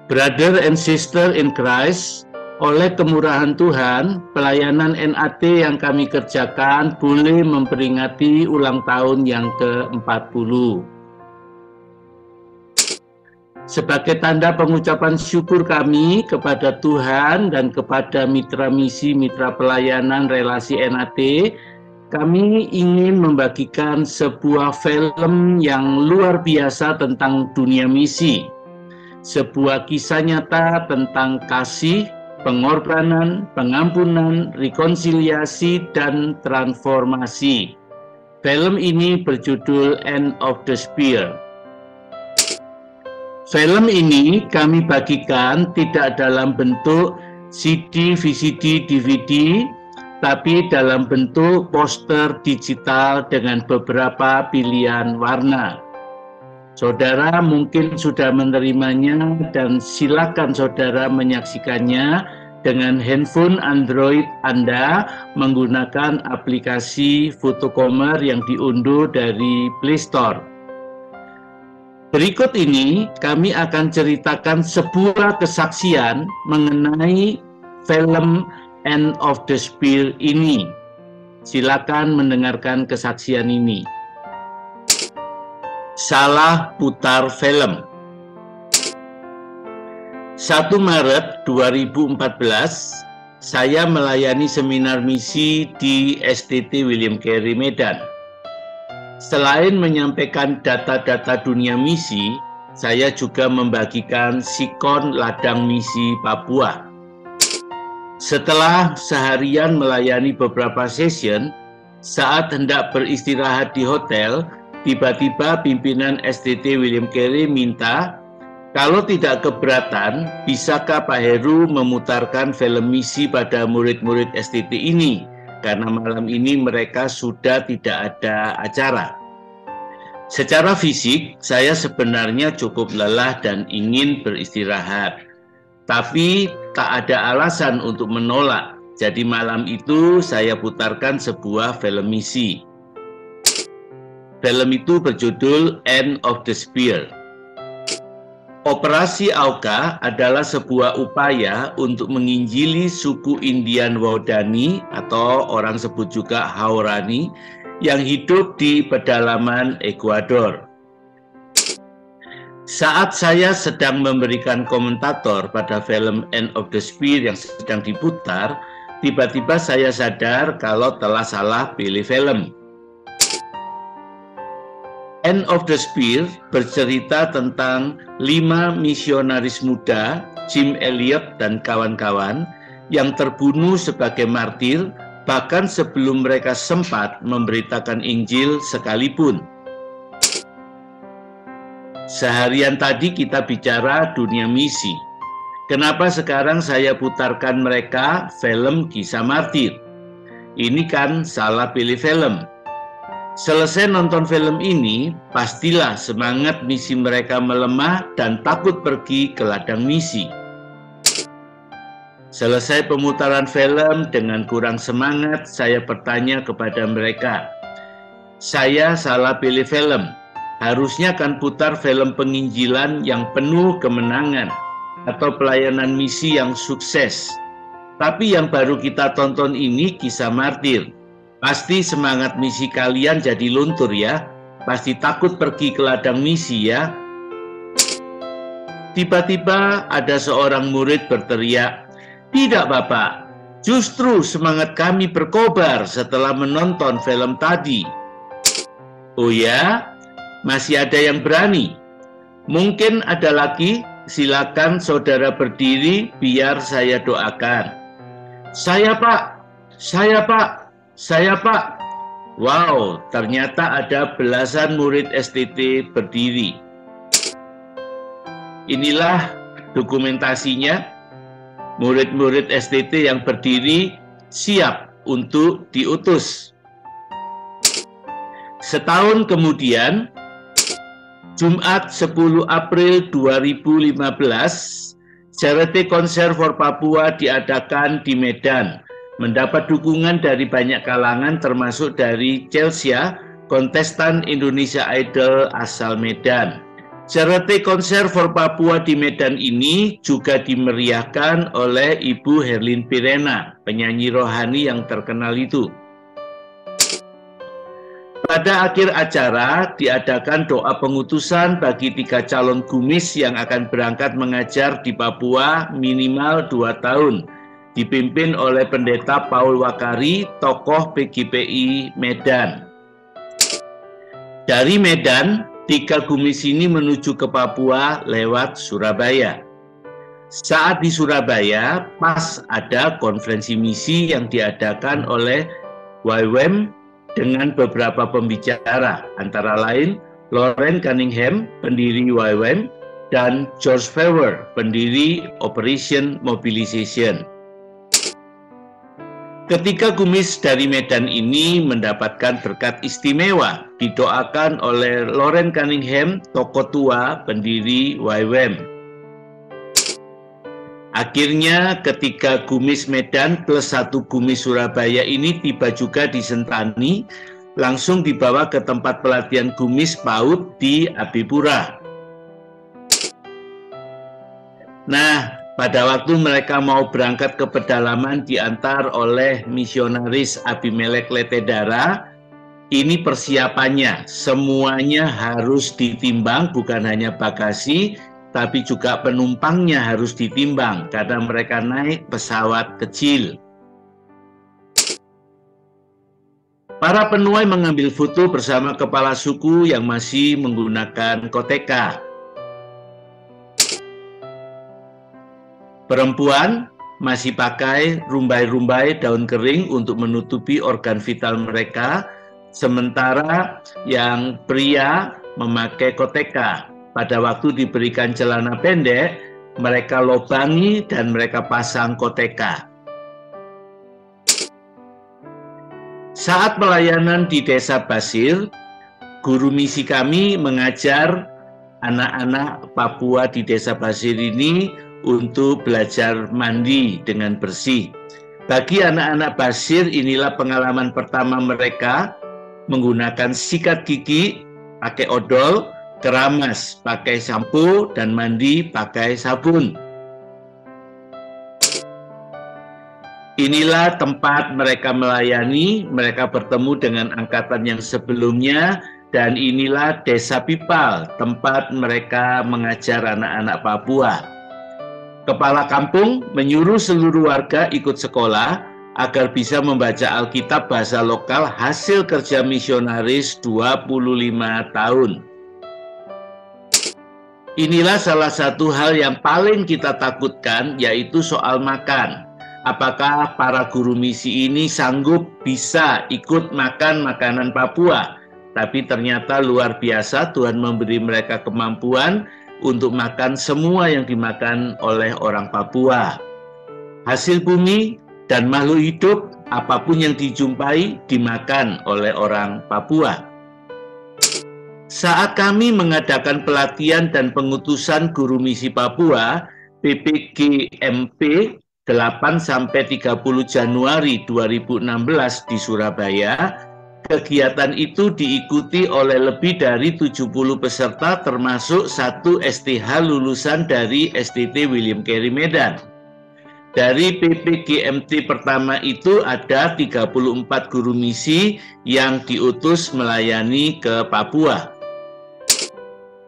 Brother and sister in Christ, oleh kemurahan Tuhan, pelayanan NAT yang kami kerjakan boleh memperingati ulang tahun yang ke-40. Sebagai tanda pengucapan syukur kami kepada Tuhan dan kepada mitra misi, mitra pelayanan relasi NAT, kami ingin membagikan sebuah film yang luar biasa tentang dunia misi. Sebuah kisah nyata tentang kasih, pengorbanan, pengampunan, rekonsiliasi, dan transformasi. Film ini berjudul End of the Spear. Film ini kami bagikan tidak dalam bentuk CD, VCD, DVD, tapi dalam bentuk poster digital dengan beberapa pilihan warna. Saudara mungkin sudah menerimanya dan silakan saudara menyaksikannya dengan handphone Android Anda menggunakan aplikasi Photocomer yang diunduh dari Play Store. Berikut ini kami akan ceritakan sebuah kesaksian mengenai film End of the Spear ini. Silakan mendengarkan kesaksian ini. Salah putar film. 1 Maret 2014, saya melayani seminar misi di STT William Carey Medan. Selain menyampaikan data-data dunia misi, saya juga membagikan sikon ladang misi Papua. Setelah seharian melayani beberapa session, saat hendak beristirahat di hotel, tiba-tiba pimpinan STT William Carey minta, kalau tidak keberatan, bisakah Pak Heru memutarkan film misi pada murid-murid STT ini? Karena malam ini mereka sudah tidak ada acara. Secara fisik, saya sebenarnya cukup lelah dan ingin beristirahat. Tapi tak ada alasan untuk menolak. Jadi malam itu saya putarkan sebuah film misi. Film itu berjudul End of the Spear. Operasi Auka adalah sebuah upaya untuk menginjili suku Indian Waodani atau orang sebut juga Haurani yang hidup di pedalaman Ekuador. Saat saya sedang memberikan komentator pada film End of the Spear yang sedang diputar, tiba-tiba saya sadar kalau telah salah pilih film. End of the Spear bercerita tentang 5 misionaris muda, Jim Elliot dan kawan-kawan, yang terbunuh sebagai martir bahkan sebelum mereka sempat memberitakan Injil sekalipun. Seharian tadi kita bicara dunia misi. Kenapa sekarang saya putarkan mereka film kisah martir? Ini kan salah pilih film. Selesai nonton film ini, pastilah semangat misi mereka melemah dan takut pergi ke ladang misi. Selesai pemutaran film dengan kurang semangat, saya bertanya kepada mereka, saya salah pilih film. Harusnya kan putar film penginjilan yang penuh kemenangan atau pelayanan misi yang sukses. Tapi yang baru kita tonton ini kisah martir. Pasti semangat misi kalian jadi luntur ya. Pasti takut pergi ke ladang misi ya. Tiba-tiba ada seorang murid berteriak, "Tidak Bapak, justru semangat kami berkobar setelah menonton film tadi." Oh ya? Masih ada yang berani? Mungkin ada lagi? Silakan saudara berdiri biar saya doakan. Saya Pak, saya Pak. Saya Pak. Wow, ternyata ada belasan murid STT berdiri. Inilah dokumentasinya. Murid-murid STT yang berdiri siap untuk diutus. Setahun kemudian, Jumat 10 April 2015, Charity Concert for Papua diadakan di Medan. Mendapat dukungan dari banyak kalangan termasuk dari Chelsea, kontestan Indonesia Idol asal Medan. Charity Concert for Papua di Medan ini juga dimeriahkan oleh Ibu Herlin Pirena, penyanyi rohani yang terkenal itu. Pada akhir acara diadakan doa pengutusan bagi 3 calon gumis yang akan berangkat mengajar di Papua minimal 2 tahun, dipimpin oleh Pendeta Paul Wakari, tokoh PGPI Medan. Dari Medan, 3 gumis ini menuju ke Papua lewat Surabaya. Saat di Surabaya, pas ada konferensi misi yang diadakan oleh YWAM dengan beberapa pembicara, antara lain Lauren Cunningham, pendiri YWAM, dan George Faber, pendiri Operation Mobilization. Ketiga gumis dari Medan ini mendapatkan berkat istimewa, didoakan oleh Lauren Cunningham, tokoh tua pendiri YWAM. Akhirnya ketiga gumis Medan plus 1 gumis Surabaya ini tiba juga di Sentani, langsung dibawa ke tempat pelatihan gumis PAUD di Abipura. Nah, pada waktu mereka mau berangkat ke pedalaman diantar oleh misionaris Abimelek Letedara, ini persiapannya, semuanya harus ditimbang, bukan hanya bagasi, tapi juga penumpangnya harus ditimbang, karena mereka naik pesawat kecil. Para penuai mengambil foto bersama kepala suku yang masih menggunakan koteka. Perempuan masih pakai rumbai-rumbai daun kering untuk menutupi organ vital mereka, sementara yang pria memakai koteka. Pada waktu diberikan celana pendek, mereka lobangi dan mereka pasang koteka. Saat pelayanan di Desa Basir, guru misi kami mengajar anak-anak Papua di Desa Basir ini untuk belajar mandi dengan bersih. Bagi anak-anak Basir, inilah pengalaman pertama mereka menggunakan sikat gigi, pakai odol, keramas, pakai sampo, dan mandi pakai sabun. Inilah tempat mereka melayani, mereka bertemu dengan angkatan yang sebelumnya, dan inilah Desa Pipal, tempat mereka mengajar anak-anak Papua. Kepala kampung menyuruh seluruh warga ikut sekolah agar bisa membaca Alkitab bahasa lokal hasil kerja misionaris 25 tahun. Inilah salah satu hal yang paling kita takutkan, yaitu soal makan. Apakah para guru misi ini sanggup bisa ikut makan makanan Papua? Tapi ternyata luar biasa, Tuhan memberi mereka kemampuan untuk makan semua yang dimakan oleh orang Papua. Hasil bumi dan makhluk hidup, apapun yang dijumpai, dimakan oleh orang Papua. Saat kami mengadakan pelatihan dan pengutusan guru misi Papua, PPGMP 8-30 Januari 2016 di Surabaya, kegiatan itu diikuti oleh lebih dari 70 peserta termasuk 1 STH lulusan dari STT William Carey Medan. Dari PPGMT pertama itu ada 34 guru misi yang diutus melayani ke Papua.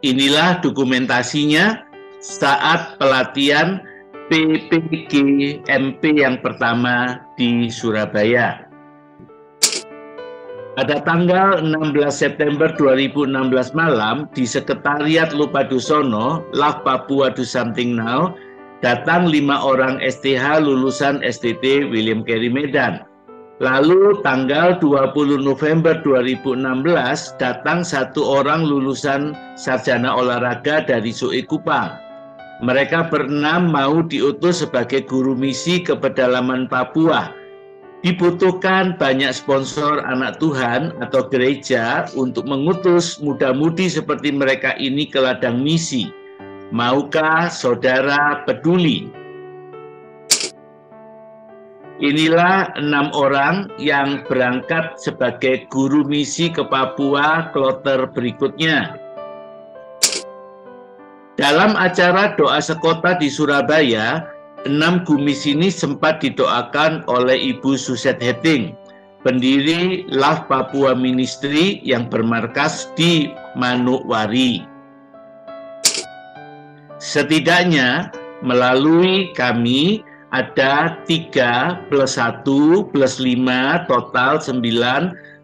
Inilah dokumentasinya saat pelatihan PPGMP yang pertama di Surabaya. Pada tanggal 16 September 2016 malam, di Sekretariat Lupadusono, Love Papua Do Something Now, datang 5 orang STH lulusan STT William Carey Medan. Lalu tanggal 20 November 2016, datang 1 orang lulusan sarjana olahraga dari SUI Kupang. Mereka berenam mau diutus sebagai guru misi ke pedalaman Papua. Dibutuhkan banyak sponsor anak Tuhan atau gereja untuk mengutus muda-mudi seperti mereka ini ke ladang misi. Maukah saudara peduli? Inilah 6 orang yang berangkat sebagai guru misi ke Papua kloter berikutnya. Dalam acara doa sekota di Surabaya, 6 gumis ini sempat didoakan oleh Ibu Suset Heting, pendiri Love Papua Ministry yang bermarkas di Manokwari. Setidaknya melalui kami ada 3 plus 1 plus 5 total 9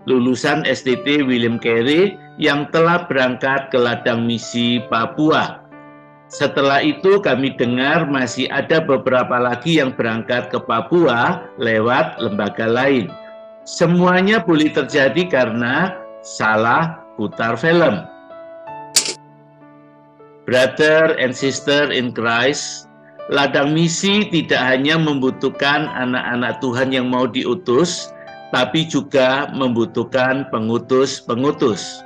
lulusan STT William Carey yang telah berangkat ke ladang misi Papua. Setelah itu kami dengar masih ada beberapa lagi yang berangkat ke Papua lewat lembaga lain. Semuanya boleh terjadi karena salah putar film. Brother and sister in Christ, ladang misi tidak hanya membutuhkan anak-anak Tuhan yang mau diutus, tapi juga membutuhkan pengutus-pengutus.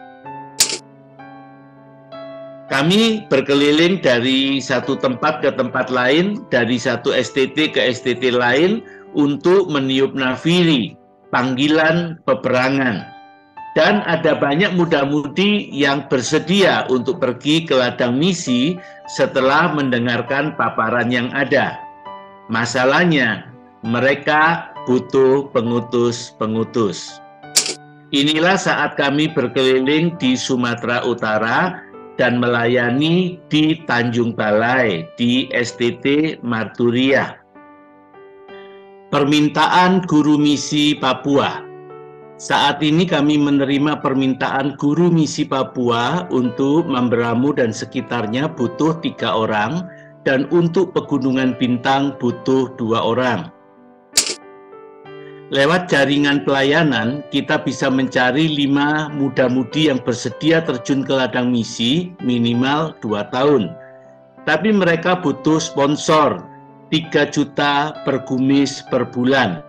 Kami berkeliling dari satu tempat ke tempat lain, dari satu STT ke STT lain untuk meniup nafiri, panggilan peperangan. Dan ada banyak muda-mudi yang bersedia untuk pergi ke ladang misi setelah mendengarkan paparan yang ada. Masalahnya, mereka butuh pengutus-pengutus. Inilah saat kami berkeliling di Sumatera Utara dan melayani di Tanjung Balai, di STT Marturia. Permintaan guru misi Papua. Saat ini kami menerima permintaan guru misi Papua untuk Mamberamo dan sekitarnya butuh 3 orang, dan untuk Pegunungan Bintang butuh 2 orang. Lewat jaringan pelayanan, kita bisa mencari 5 muda-mudi yang bersedia terjun ke ladang misi minimal 2 tahun. Tapi mereka butuh sponsor, 3 juta per gumis per bulan.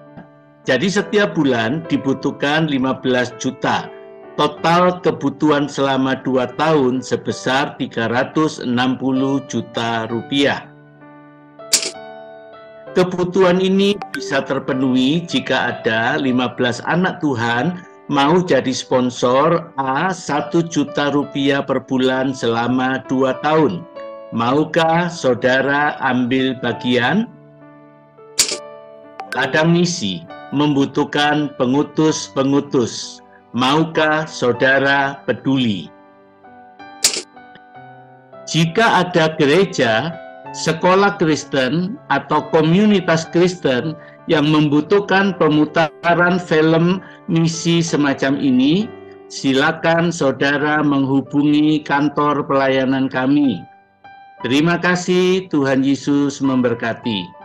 Jadi setiap bulan dibutuhkan 15 juta. Total kebutuhan selama 2 tahun sebesar 360 juta rupiah. Kebutuhan ini bisa terpenuhi jika ada 15 anak Tuhan mau jadi sponsor A 1 juta rupiah per bulan selama 2 tahun. Maukah saudara ambil bagian? Ladang misi membutuhkan pengutus-pengutus. Maukah saudara peduli? Jika ada gereja, sekolah Kristen, atau komunitas Kristen yang membutuhkan pemutaran film misi semacam ini, silakan saudara menghubungi kantor pelayanan kami. Terima kasih, Tuhan Yesus memberkati.